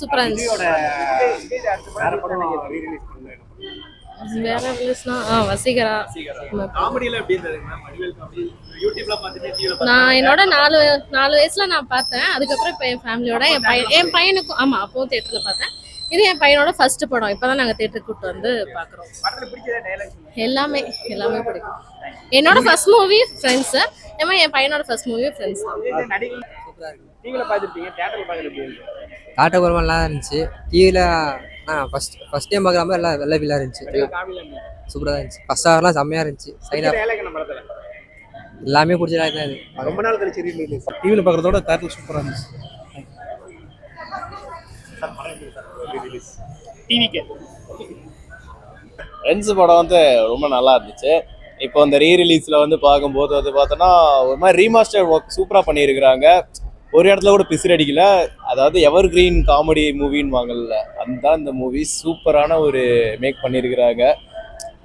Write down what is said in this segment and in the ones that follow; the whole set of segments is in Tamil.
சூப்பரா இருந்துச்சு. வேற ரிலீஸ்னா வசீகரா. காமெடியில எப்படி இருந்ததுங்க? வடிவேல் காமெடி யூடியூப்ல பார்த்துட்டு டிவில நான் என்னோட 4 வயசுல நான் பார்த்தேன். அதுக்கப்புறம் இப்போ என் ஃபேமிலியோட என் பையனுக்கும் அப்பவும் தியேட்டர்ல பார்த்தேன். இது என் பையனோட ஃபர்ஸ்ட் படம். இப்பதான் நாங்க தியேட்டருக்கு கூட்டு வந்து பாக்குறோம். படத்துல பிடிச்ச டயலாக்ஸ் எல்லாமே பிடிக்கும். என்னோட ஃபர்ஸ்ட் மூவி ஃப்ரெண்ட்ஸ். என் பையனோட ஃபர்ஸ்ட் மூவி ஃப்ரெண்ட்ஸ் தான். நடிகை சூப்பரா இருக்கு. டிவில பார்த்துருப்பீங்க, தியேட்டர்ல பார்க்கறது எப்படி இருக்கு? காட்டகுரமா நல்லா இருந்துச்சு. டிவியில் ஃபர்ஸ்ட் டைம் பார்க்குற மாதிரி எல்லாம் வெள்ளை வில்லா இருந்துச்சு. சூப்பராக இருந்துச்சு. ஃபர்ஸ்ட் ஹவர்லாம் செம்மையாக இருந்துச்சு. எல்லாமே பிடிச்சதாக தான் இது. ரொம்ப நாள் கழிச்சு ரீலீஸ். டிவியில் பார்க்குறதோட தேட்டரில் சூப்பராக இருந்துச்சு. டிவிக்கு ஃப்ரெண்ட்ஸ் படம் வந்து ரொம்ப நல்லா இருந்துச்சு. இப்போ அந்த ரீரிலீஸில் வந்து பார்க்கும்போது வந்து பார்த்தோன்னா ஒரு மாதிரி ரீமாஸ்டர் ஒர்க் சூப்பராக பண்ணியிருக்கிறாங்க. ஒரு இடத்துல கூட பிசிறு அடிக்கல. அதாவது எவர் கிரீன் காமெடி மூவின்னு வாங்கல, அந்த இந்த மூவி சூப்பரான ஒரு மேக் பண்ணியிருக்கிறாங்க.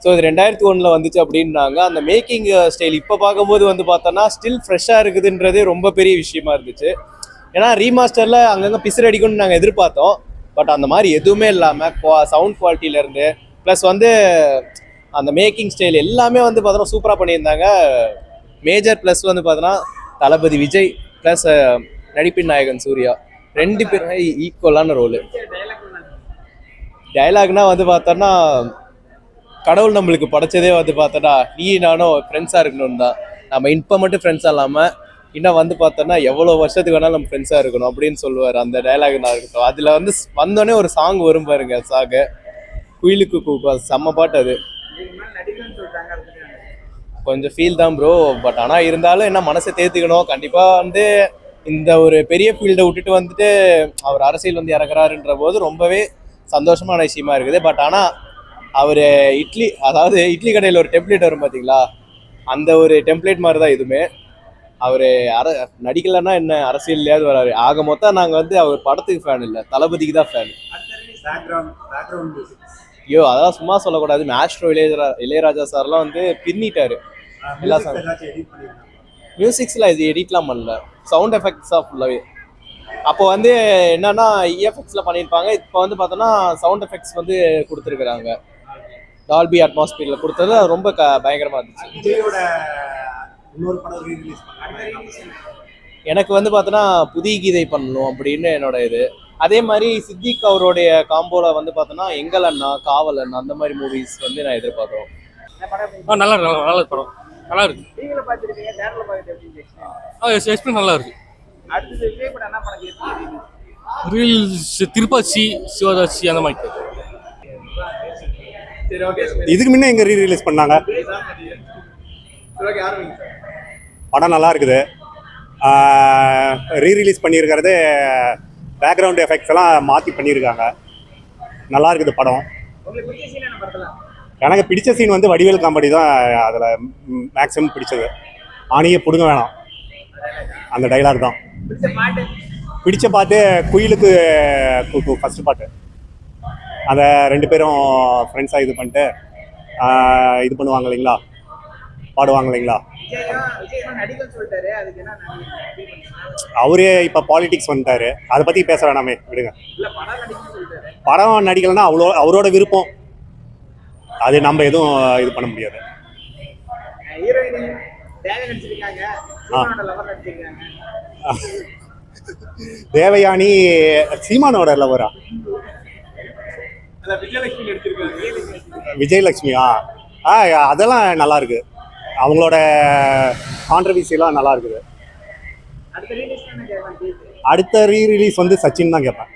ஸோ இது 2001 வந்துச்சு அப்படின்னாங்க. அந்த மேக்கிங் ஸ்டைல் இப்போ பார்க்கும்போது வந்து பார்த்தோன்னா ஸ்டில் ஃப்ரெஷ்ஷாக இருக்குதுன்றதே ரொம்ப பெரிய விஷயமா இருந்துச்சு. ஏன்னா ரீமாஸ்டரில் அங்கங்கே பிசிறு அடிக்கும்னு நாங்கள் எதிர்பார்த்தோம். பட் அந்த மாதிரி எதுவுமே இல்லாமல் சவுண்ட் குவாலிட்டியிலேருந்து ப்ளஸ் வந்து அந்த மேக்கிங் ஸ்டைல் எல்லாமே வந்து பார்த்தோன்னா சூப்பராக பண்ணியிருந்தாங்க. மேஜர் ப்ளஸ் வந்து பார்த்தோன்னா தளபதி விஜய் ப்ளஸ் நடிப்பின் நாயகன் சூர்யா 2 பேரும் ஈக்குவலான ரோலு. டைலாக்னா வந்து பார்த்தோன்னா கடவுள் நம்மளுக்கு படைச்சதே வந்து பார்த்தோன்னா நீ நானும் ஃப்ரெண்ட்ஸாக இருக்கணும் தான். நம்ம இப்போ மட்டும் ஃப்ரெண்ட்ஸாக இல்லாமல் இன்னும் வந்து பார்த்தோன்னா எவ்வளோ வருஷத்துக்கு வேணாலும் நம்ம ஃப்ரெண்ட்ஸாக இருக்கணும் அப்படின்னு சொல்லுவார். அந்த டைலாக் நான் இருக்கட்டும். அதில் வந்து வந்தோடனே ஒரு சாங் வரும் பாருங்க, சாங்கு குயிலுக்கு கூப்பா, செம்ம பாட்டு. அது கொஞ்சம் ஃபீல் தான் ப்ரோ. பட் ஆனால் இருந்தாலும் என்ன மனசை தேர்த்துக்கணும். கண்டிப்பாக வந்து இந்த ஒரு பெரிய ஃபீல்டை விட்டுட்டு வந்துட்டு அவர் அரசியல் வந்து இறக்குறாருன்ற போது ரொம்பவே சந்தோஷமான விஷயமா இருக்குது. பட் ஆனால் அவர் இட்லி கடையில் ஒரு டெம்ப்ளேட் வரும் பார்த்தீங்களா, அந்த ஒரு டெம்ப்ளேட் மாதிரி தான் இதுவுமே. அவர் நடிக்கலைன்னா என்ன அரசியல்லையாவது வராரு. ஆக மொத்தம் நாங்கள் வந்து அவர் படத்துக்கு ஃபேன் இல்லை, தளபதிக்கு தான் ஃபேன். ஐயோ அதெல்லாம் சும்மா சொல்லக்கூடாது. மேஸ்ட்ரோ இளையராஜா சார்லாம் வந்து பின்னிட்டாரு எல்லா சாங். மியூசிக்ஸ்லாம் இது எடிட்லாம் பண்ணல, சவுண்ட் எஃபெக்ட்ஸாக ஃபுல்லாகவே. அப்போ வந்து என்னன்னா இஎஃப்எக்ஸில் பண்ணியிருப்பாங்க. இப்போ வந்து பார்த்தோன்னா சவுண்ட் எஃபெக்ட்ஸ் வந்து கொடுத்துருக்குறாங்க. டால்பி அட்மாஸ்பியரில் கொடுத்தது ரொம்ப பயங்கரமாக இருந்துச்சு. எனக்கு வந்து பார்த்தோன்னா புதிய கீதை பண்ணணும் அப்படின்னு என்னோட இது. அதே மாதிரி சித்திக் அவருடைய காம்போல வந்து பார்த்தோன்னா எங்கள் அண்ணா, காவல் அண்ணா, அந்த மாதிரி மூவிஸ் வந்து நான் எதிர்பார்க்குறோம். நல்லா இருக்கு. நல்ல படம் நல்லா இருக்கு. டிவில பார்த்துருப்பீங்க, தியேட்டர்ல பார்க்கறது எப்படி இருந்துச்சு? எக்ஸ்பீரியன்ஸ் நல்லா இருக்கு. அடுத்து விஜய் படம் என்ன படம் கேட்பீங்க? ரீல்ஸ் திருப்பாச்சி, சிவதாச்சி அந்த மாதிரி. சரி, ஓகே. இதுக்கு முன்னே எங்க ரீரிலீஸ் பண்ணாங்க. படம் நல்லா இருக்குது. ரீரிலீஸ் பண்ணியிருக்கிறது பேக்ரவுண்ட் எஃபெக்ட்ஸ் எல்லாம் மாற்றி பண்ணியிருக்காங்க. நல்லா இருக்குது படம். எனக்கு பிடிச்ச சீன் வந்து வடிவேல் காமெடி தான். அதில் மேக்ஸிமம் பிடிச்சது. ஆணியை பிடுங்க வேணாம், அந்த டைலாக் தான் பிடிச்ச பாட்டு. குயிலுக்கு ஃபர்ஸ்ட் பாட்டு. அந்த 2 பேரும் ஃப்ரெண்ட்ஸாக இது பண்ணிட்டு இது பண்ணுவாங்க இல்லைங்களா, பாடுவாங்க இல்லைங்களா. அவரே இப்போ பாலிடிக்ஸ் வந்துட்டாரு, அதை பற்றி பேச வேணாமே, விடுங்க. படம் நடிக்கலைன்னா அவரோட விருப்பம், அது நம்ம எதுவும் இது பண்ண முடியாது. தேவயானி சீமானோட லவரா? விஜயலட்சுமியா? அதெல்லாம் நல்லா இருக்கு. அவங்களோட கான்ட்ரவர்சிலாம் நல்லா இருக்குது. அடுத்த ரீ ரிலீஸ் வந்து சச்சின் தான் கேட்பேன்.